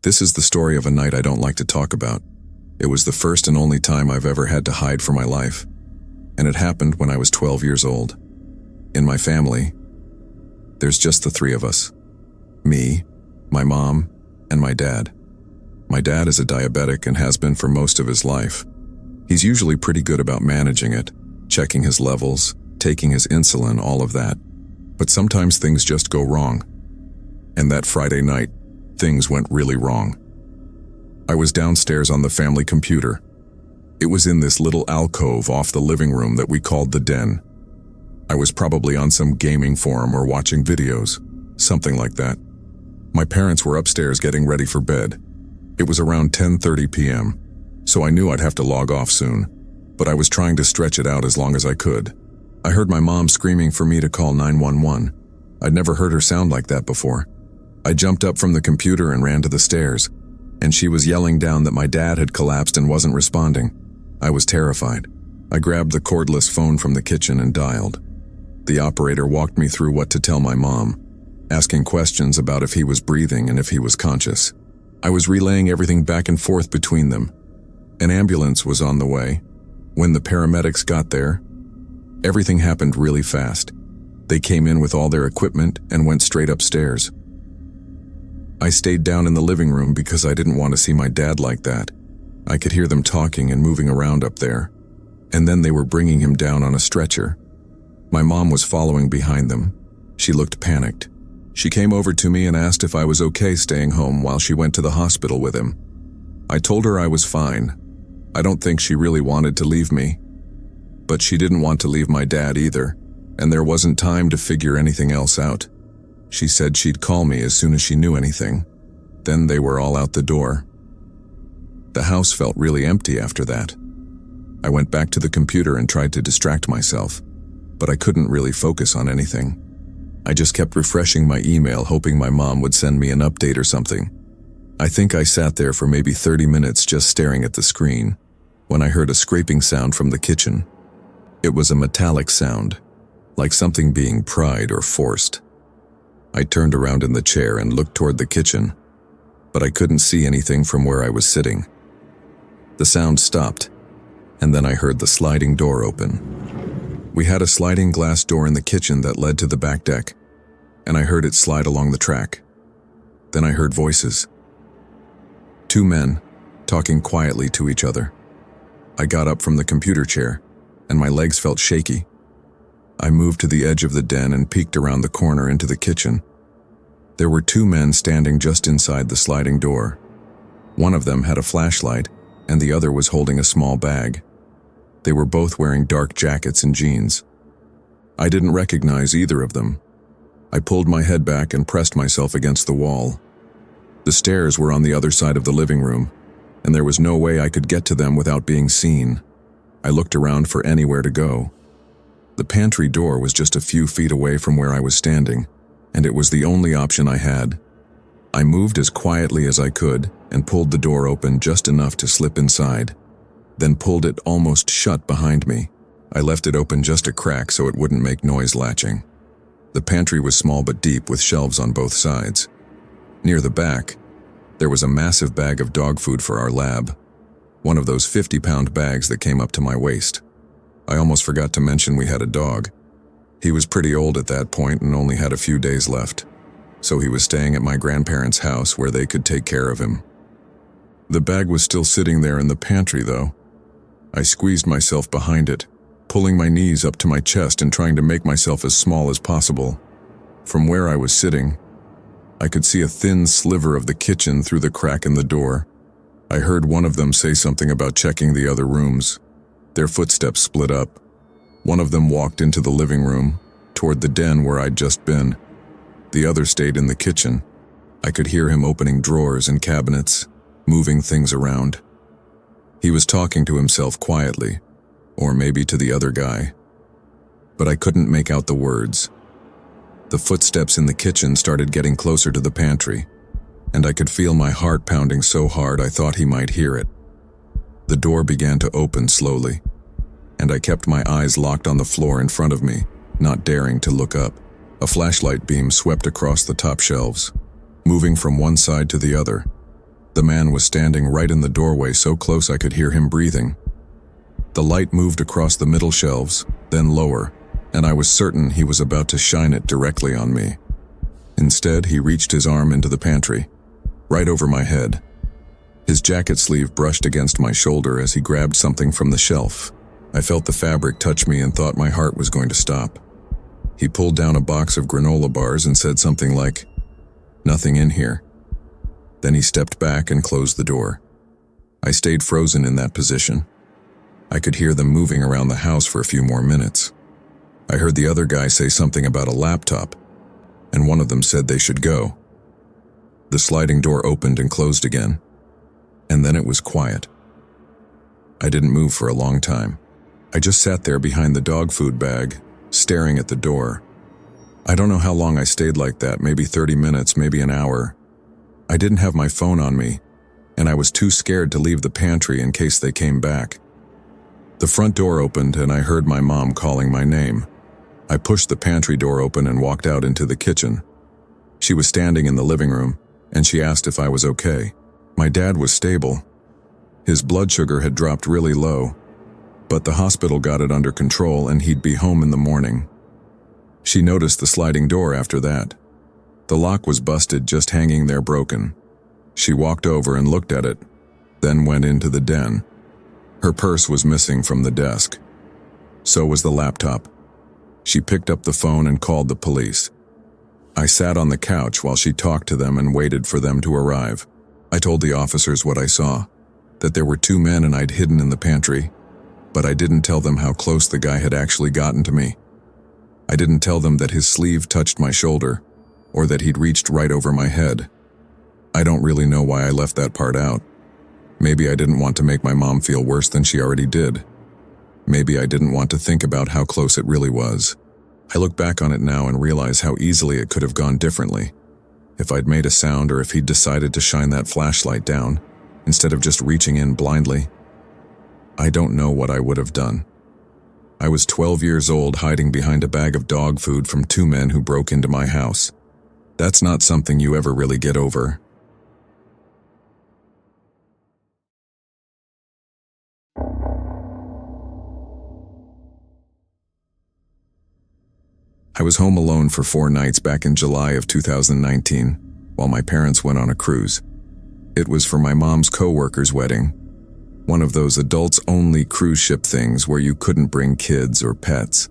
This is the story of a night I don't like to talk about. It was the first and only time I've ever had to hide for my life, and it happened when I was 12 years old. In my family, there's just the three of us. Me, my mom, and my dad. My dad is a diabetic and has been for most of his life. He's usually pretty good about managing it, checking his levels, taking his insulin, all of that. But sometimes things just go wrong. And that Friday night, things went really wrong. I was downstairs on the family computer. It was in this little alcove off the living room that we called the den. I was probably on some gaming forum or watching videos, something like that. My parents were upstairs getting ready for bed. It was around 10:30 p.m., so I knew I'd have to log off soon, but I was trying to stretch it out as long as I could. I heard my mom screaming for me to call 911. I'd never heard her sound like that before. I jumped up from the computer and ran to the stairs, and she was yelling down that my dad had collapsed and wasn't responding. I was terrified. I grabbed the cordless phone from the kitchen and dialed. The operator walked me through what to tell my mom, asking questions about if he was breathing and if he was conscious. I was relaying everything back and forth between them. An ambulance was on the way. When the paramedics got there, everything happened really fast. They came in with all their equipment and went straight upstairs. I stayed down in the living room because I didn't want to see my dad like that. I could hear them talking and moving around up there. And then they were bringing him down on a stretcher. My mom was following behind them. She looked panicked. She came over to me and asked if I was okay staying home while she went to the hospital with him. I told her I was fine. I don't think she really wanted to leave me. But she didn't want to leave my dad either, and there wasn't time to figure anything else out. She said she'd call me as soon as she knew anything. Then they were all out the door. The house felt really empty after that. I went back to the computer and tried to distract myself, but I couldn't really focus on anything. I just kept refreshing my email, hoping my mom would send me an update or something. I think I sat there for maybe 30 minutes just staring at the screen, when I heard a scraping sound from the kitchen. It was a metallic sound, like something being pried or forced. I turned around in the chair and looked toward the kitchen, but I couldn't see anything from where I was sitting. The sound stopped, and then I heard the sliding door open. We had a sliding glass door in the kitchen that led to the back deck, and I heard it slide along the track. Then I heard voices. Two men, talking quietly to each other. I got up from the computer chair, and my legs felt shaky. I moved to the edge of the den and peeked around the corner into the kitchen. There were two men standing just inside the sliding door. One of them had a flashlight, and the other was holding a small bag. They were both wearing dark jackets and jeans. I didn't recognize either of them. I pulled my head back and pressed myself against the wall. The stairs were on the other side of the living room, and there was no way I could get to them without being seen. I looked around for anywhere to go. The pantry door was just a few feet away from where I was standing, and it was the only option I had. I moved as quietly as I could and pulled the door open just enough to slip inside, then pulled it almost shut behind me. I left it open just a crack so it wouldn't make noise latching. The pantry was small but deep with shelves on both sides. Near the back, there was a massive bag of dog food for our lab, one of those 50-pound bags that came up to my waist. I almost forgot to mention we had a dog. He was pretty old at that point and only had a few days left, so he was staying at my grandparents' house where they could take care of him. The bag was still sitting there in the pantry, though. I squeezed myself behind it, pulling my knees up to my chest and trying to make myself as small as possible. From where I was sitting, I could see a thin sliver of the kitchen through the crack in the door. I heard one of them say something about checking the other rooms. Their footsteps split up. One of them walked into the living room, toward the den where I'd just been. The other stayed in the kitchen. I could hear him opening drawers and cabinets, moving things around. He was talking to himself quietly, or maybe to the other guy, but I couldn't make out the words. The footsteps in the kitchen started getting closer to the pantry, and I could feel my heart pounding so hard I thought he might hear it. The door began to open slowly, and I kept my eyes locked on the floor in front of me, not daring to look up. A flashlight beam swept across the top shelves, moving from one side to the other. The man was standing right in the doorway, so close I could hear him breathing. The light moved across the middle shelves, then lower, and I was certain he was about to shine it directly on me. Instead, he reached his arm into the pantry, right over my head. His jacket sleeve brushed against my shoulder as he grabbed something from the shelf. I felt the fabric touch me and thought my heart was going to stop. He pulled down a box of granola bars and said something like, "Nothing in here." Then he stepped back and closed the door. I stayed frozen in that position. I could hear them moving around the house for a few more minutes. I heard the other guy say something about a laptop, and one of them said they should go. The sliding door opened and closed again, and then it was quiet. I didn't move for a long time. I just sat there behind the dog food bag, staring at the door. I don't know how long I stayed like that, maybe 30 minutes, maybe an hour. I didn't have my phone on me, and I was too scared to leave the pantry in case they came back. The front door opened and I heard my mom calling my name. I pushed the pantry door open and walked out into the kitchen. She was standing in the living room, and she asked if I was okay. My dad was stable. His blood sugar had dropped really low, but the hospital got it under control and he'd be home in the morning. She noticed the sliding door after that. The lock was busted, just hanging there broken. She walked over and looked at it, then went into the den. Her purse was missing from the desk. So was the laptop. She picked up the phone and called the police. I sat on the couch while she talked to them and waited for them to arrive. I told the officers what I saw, that there were two men and I'd hidden in the pantry, but I didn't tell them how close the guy had actually gotten to me. I didn't tell them that his sleeve touched my shoulder, or that he'd reached right over my head. I don't really know why I left that part out. Maybe I didn't want to make my mom feel worse than she already did. Maybe I didn't want to think about how close it really was. I look back on it now and realize how easily it could have gone differently. If I'd made a sound or if he'd decided to shine that flashlight down, instead of just reaching in blindly. I don't know what I would have done. I was 12 years old, hiding behind a bag of dog food from two men who broke into my house. That's not something you ever really get over. I was home alone for 4 nights back in July of 2019, while my parents went on a cruise. It was for my mom's coworker's wedding, one of those adults-only cruise ship things where you couldn't bring kids or pets.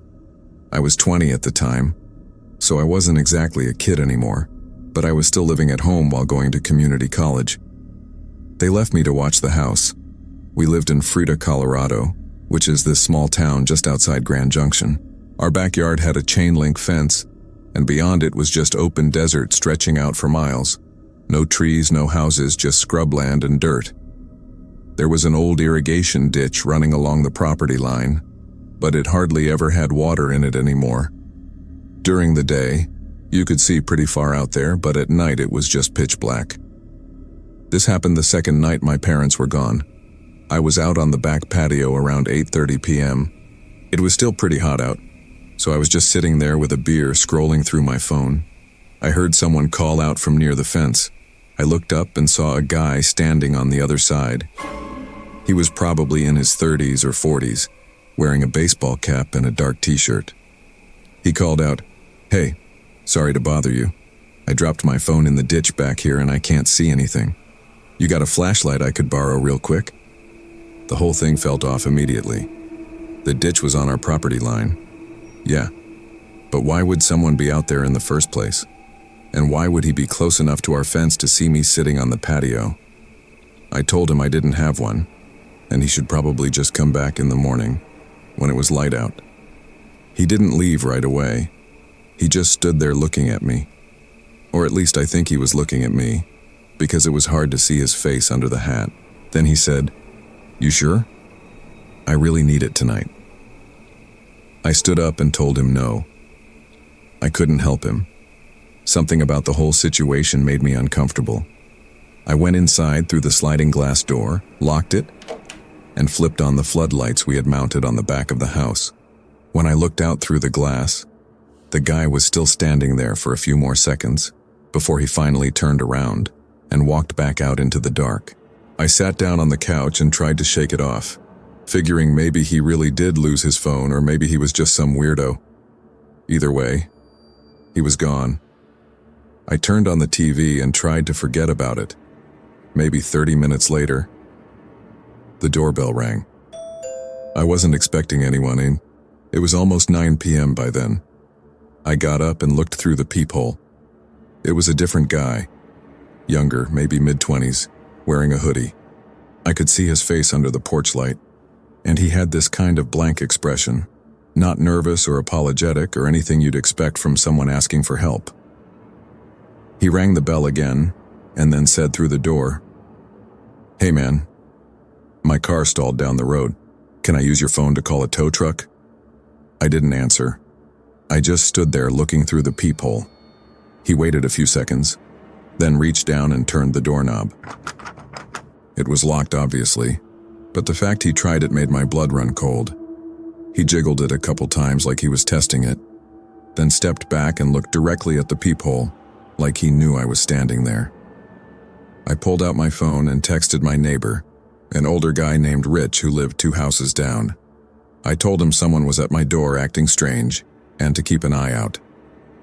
I was 20 at the time, so I wasn't exactly a kid anymore, but I was still living at home while going to community college. They left me to watch the house. We lived in Frida, Colorado, which is this small town just outside Grand Junction. Our backyard had a chain-link fence, and beyond it was just open desert stretching out for miles. No trees, no houses, just scrubland and dirt. There was an old irrigation ditch running along the property line, but it hardly ever had water in it anymore. During the day, you could see pretty far out there, but at night it was just pitch black. This happened the second night my parents were gone. I was out on the back patio around 8:30 p.m. It was still pretty hot out, so I was just sitting there with a beer scrolling through my phone. I heard someone call out from near the fence. I looked up and saw a guy standing on the other side. He was probably in his 30s or 40s, wearing a baseball cap and a dark t-shirt. He called out, "Hey, sorry to bother you. I dropped my phone in the ditch back here and I can't see anything. You got a flashlight I could borrow real quick?" The whole thing felt off immediately. The ditch was on our property line. Yeah, but why would someone be out there in the first place? And why would he be close enough to our fence to see me sitting on the patio? I told him I didn't have one, and he should probably just come back in the morning, when it was light out. He didn't leave right away. He just stood there looking at me. Or at least I think he was looking at me, because it was hard to see his face under the hat. Then he said, "You sure? I really need it tonight." I stood up and told him no. I couldn't help him. Something about the whole situation made me uncomfortable. I went inside through the sliding glass door, locked it, and flipped on the floodlights we had mounted on the back of the house. When I looked out through the glass, the guy was still standing there for a few more seconds before he finally turned around and walked back out into the dark. I sat down on the couch and tried to shake it off, figuring maybe he really did lose his phone or maybe he was just some weirdo. Either way, he was gone. I turned on the TV and tried to forget about it. Maybe 30 minutes later, the doorbell rang. I wasn't expecting anyone in. It was almost 9 p.m. by then. I got up and looked through the peephole. It was a different guy. Younger, maybe mid-20s, wearing a hoodie. I could see his face under the porch light, and he had this kind of blank expression, not nervous or apologetic or anything you'd expect from someone asking for help. He rang the bell again, and then said through the door, "Hey man, my car stalled down the road. Can I use your phone to call a tow truck?" I didn't answer. I just stood there looking through the peephole. He waited a few seconds, then reached down and turned the doorknob. It was locked, obviously, but the fact he tried it made my blood run cold. He jiggled it a couple times like he was testing it, then stepped back and looked directly at the peephole, like he knew I was standing there. I pulled out my phone and texted my neighbor, an older guy named Rich who lived 2 houses down. I told him someone was at my door acting strange, and to keep an eye out.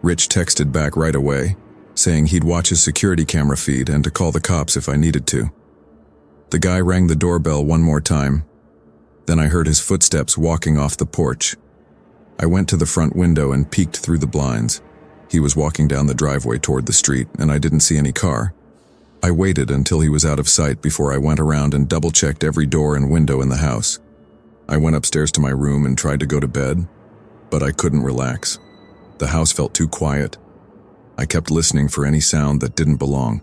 Rich texted back right away, saying he'd watch his security camera feed and to call the cops if I needed to. The guy rang the doorbell one more time. Then I heard his footsteps walking off the porch. I went to the front window and peeked through the blinds. He was walking down the driveway toward the street, and I didn't see any car. I waited until he was out of sight before I went around and double-checked every door and window in the house. I went upstairs to my room and tried to go to bed, but I couldn't relax. The house felt too quiet. I kept listening for any sound that didn't belong.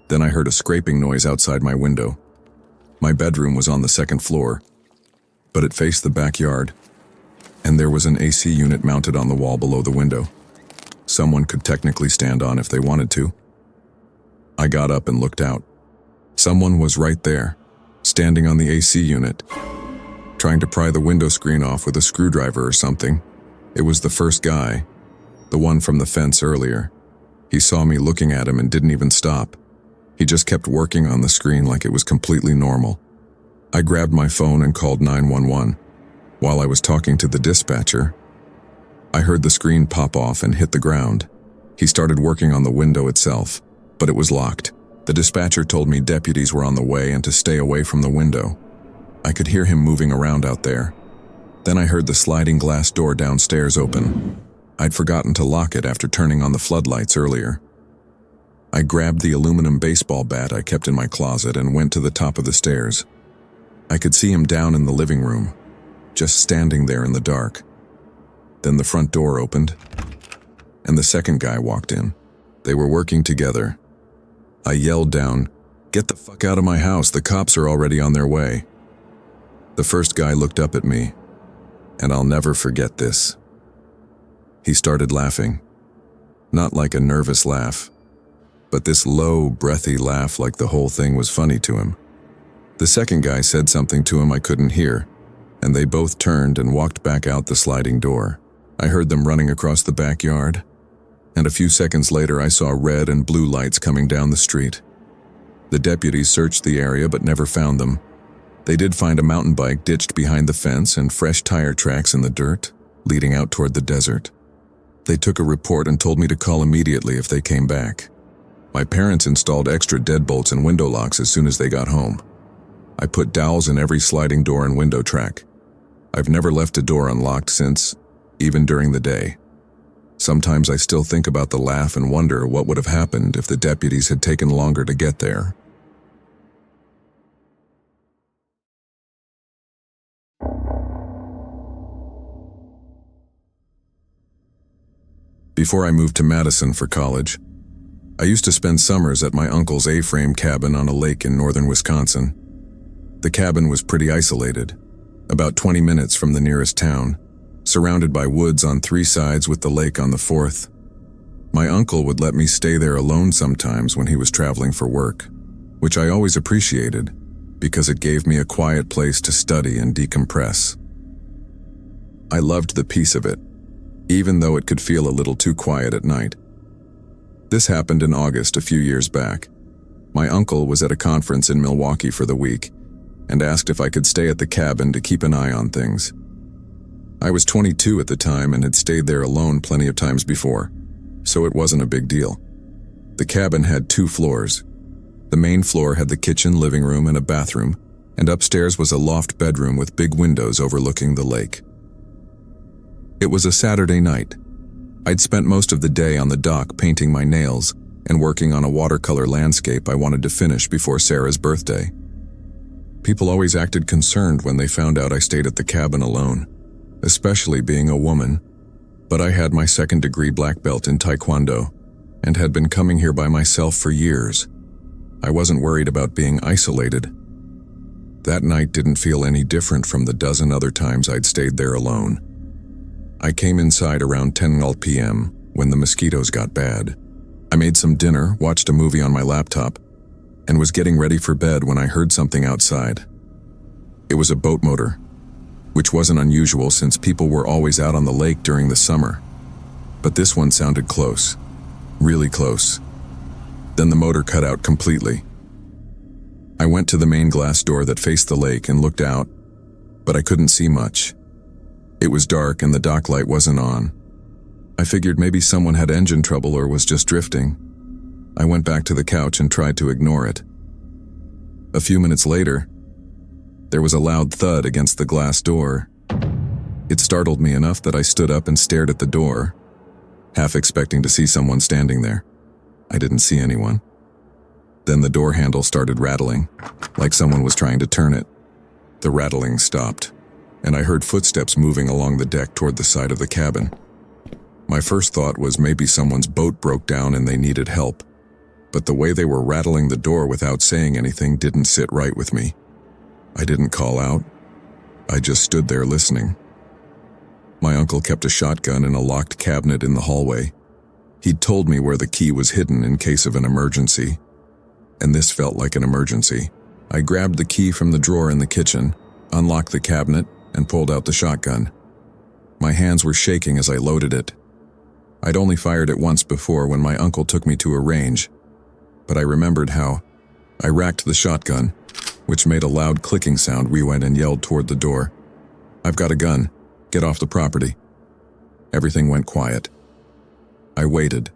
Then I heard a scraping noise outside my window. My bedroom was on the 2nd floor, but it faced the backyard, and there was an AC unit mounted on the wall below the window. Someone could technically stand on if they wanted to. I got up and looked out. Someone was right there, standing on the AC unit, trying to pry the window screen off with a screwdriver or something. It was the first guy, the one from the fence earlier. He saw me looking at him and didn't even stop. He just kept working on the screen like it was completely normal. I grabbed my phone and called 911. While I was talking to the dispatcher, I heard the screen pop off and hit the ground. He started working on the window itself, but it was locked. The dispatcher told me deputies were on the way and to stay away from the window. I could hear him moving around out there. Then I heard the sliding glass door downstairs open. I'd forgotten to lock it after turning on the floodlights earlier. I grabbed the aluminum baseball bat I kept in my closet and went to the top of the stairs. I could see him down in the living room, just standing there in the dark. Then the front door opened, and the second guy walked in. They were working together. I yelled down, "Get the fuck out of my house, the cops are already on their way." The first guy looked up at me, and I'll never forget this. He started laughing. Not like a nervous laugh, but this low, breathy laugh like the whole thing was funny to him. The second guy said something to him I couldn't hear, and they both turned and walked back out the sliding door. I heard them running across the backyard, and a few seconds later I saw red and blue lights coming down the street. The deputies searched the area but never found them. They did find a mountain bike ditched behind the fence and fresh tire tracks in the dirt, leading out toward the desert. They took a report and told me to call immediately if they came back. My parents installed extra deadbolts and window locks as soon as they got home. I put dowels in every sliding door and window track. I've never left a door unlocked since, even during the day. Sometimes I still think about the laugh and wonder what would have happened if the deputies had taken longer to get there. Before I moved to Madison for college, I used to spend summers at my uncle's A-frame cabin on a lake in northern Wisconsin. The cabin was pretty isolated, about 20 minutes from the nearest town, surrounded by woods on 3 sides with the lake on the 4th. My uncle would let me stay there alone sometimes when he was traveling for work, which I always appreciated because it gave me a quiet place to study and decompress. I loved the peace of it, even though it could feel a little too quiet at night. This happened in August a few years back. My uncle was at a conference in Milwaukee for the week and asked if I could stay at the cabin to keep an eye on things. I was 22 at the time and had stayed there alone plenty of times before, so it wasn't a big deal. The cabin had 2 floors. The main floor had the kitchen, living room, and a bathroom, and upstairs was a loft bedroom with big windows overlooking the lake. It was a Saturday night. I'd spent most of the day on the dock painting my nails and working on a watercolor landscape I wanted to finish before Sarah's birthday. People always acted concerned when they found out I stayed at the cabin alone, especially being a woman, but I had my 2nd-degree black belt in Taekwondo and had been coming here by myself for years. I wasn't worried about being isolated. That night didn't feel any different from the dozen other times I'd stayed there alone. I came inside around 10 p.m. when the mosquitoes got bad. I made some dinner, watched a movie on my laptop, and was getting ready for bed when I heard something outside. It was a boat motor, which wasn't unusual since people were always out on the lake during the summer. But this one sounded close, really close. Then the motor cut out completely. I went to the main glass door that faced the lake and looked out, but I couldn't see much. It was dark and the dock light wasn't on. I figured maybe someone had engine trouble or was just drifting. I went back to the couch and tried to ignore it. A few minutes later, there was a loud thud against the glass door. It startled me enough that I stood up and stared at the door, half expecting to see someone standing there. I didn't see anyone. Then the door handle started rattling, like someone was trying to turn it. The rattling stopped, and I heard footsteps moving along the deck toward the side of the cabin. My first thought was maybe someone's boat broke down and they needed help, but the way they were rattling the door without saying anything didn't sit right with me. I didn't call out. I just stood there listening. My uncle kept a shotgun in a locked cabinet in the hallway. He'd told me where the key was hidden in case of an emergency, and this felt like an emergency. I grabbed the key from the drawer in the kitchen, unlocked the cabinet, and pulled out the shotgun. My hands were shaking as I loaded it. I'd only fired it once before when my uncle took me to a range, but I remembered how I racked the shotgun, which made a loud clicking sound. We went and yelled toward the door. "I've got a gun. Get off the property." Everything went quiet. I waited,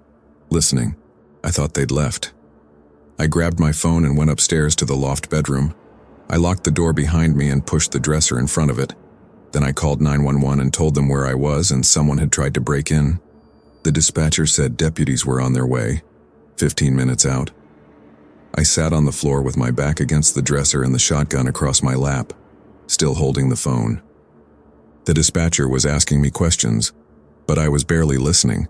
listening. I thought they'd left. I grabbed my phone and went upstairs to the loft bedroom. I locked the door behind me and pushed the dresser in front of it. Then I called 911 and told them where I was and someone had tried to break in. The dispatcher said deputies were on their way, 15 minutes out. I sat on the floor with my back against the dresser and the shotgun across my lap, still holding the phone. The dispatcher was asking me questions, but I was barely listening.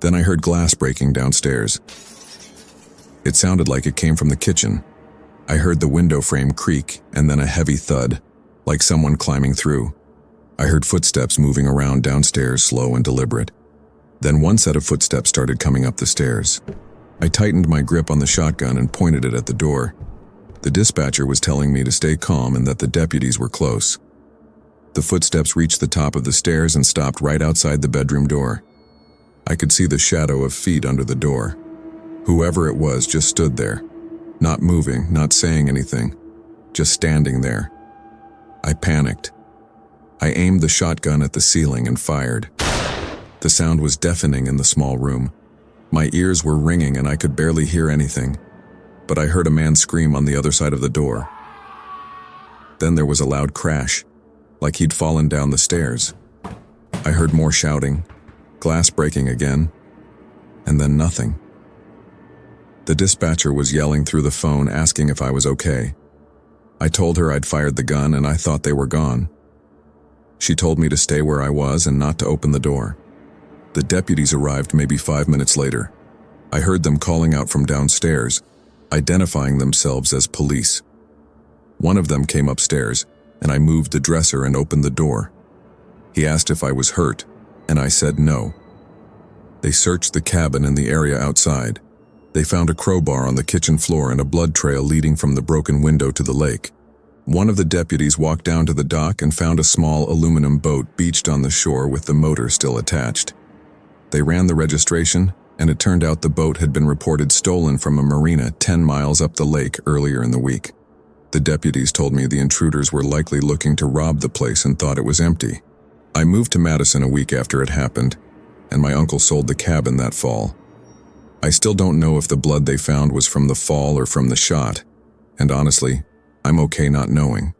Then I heard glass breaking downstairs. It sounded like it came from the kitchen. I heard the window frame creak and then a heavy thud, like someone climbing through. I heard footsteps moving around downstairs, slow and deliberate. Then one set of footsteps started coming up the stairs. I tightened my grip on the shotgun and pointed it at the door. The dispatcher was telling me to stay calm and that the deputies were close. The footsteps reached the top of the stairs and stopped right outside the bedroom door. I could see the shadow of feet under the door. Whoever it was just stood there, not moving, not saying anything, just standing there. I panicked. I aimed the shotgun at the ceiling and fired. The sound was deafening in the small room. My ears were ringing and I could barely hear anything, but I heard a man scream on the other side of the door. Then there was a loud crash, like he'd fallen down the stairs. I heard more shouting, glass breaking again, and then nothing. The dispatcher was yelling through the phone asking if I was okay. I told her I'd fired the gun and I thought they were gone. She told me to stay where I was and not to open the door. The deputies arrived maybe 5 minutes later. I heard them calling out from downstairs, identifying themselves as police. One of them came upstairs, and I moved the dresser and opened the door. He asked if I was hurt, and I said no. They searched the cabin and the area outside. They found a crowbar on the kitchen floor and a blood trail leading from the broken window to the lake. One of the deputies walked down to the dock and found a small aluminum boat beached on the shore with the motor still attached. They ran the registration and it turned out the boat had been reported stolen from a marina 10 miles up the lake earlier in the week. The deputies told me the intruders were likely looking to rob the place and thought it was empty. I moved to Madison a week after it happened, and my uncle sold the cabin that fall. I still don't know if the blood they found was from the fall or from the shot, and honestly, I'm okay not knowing.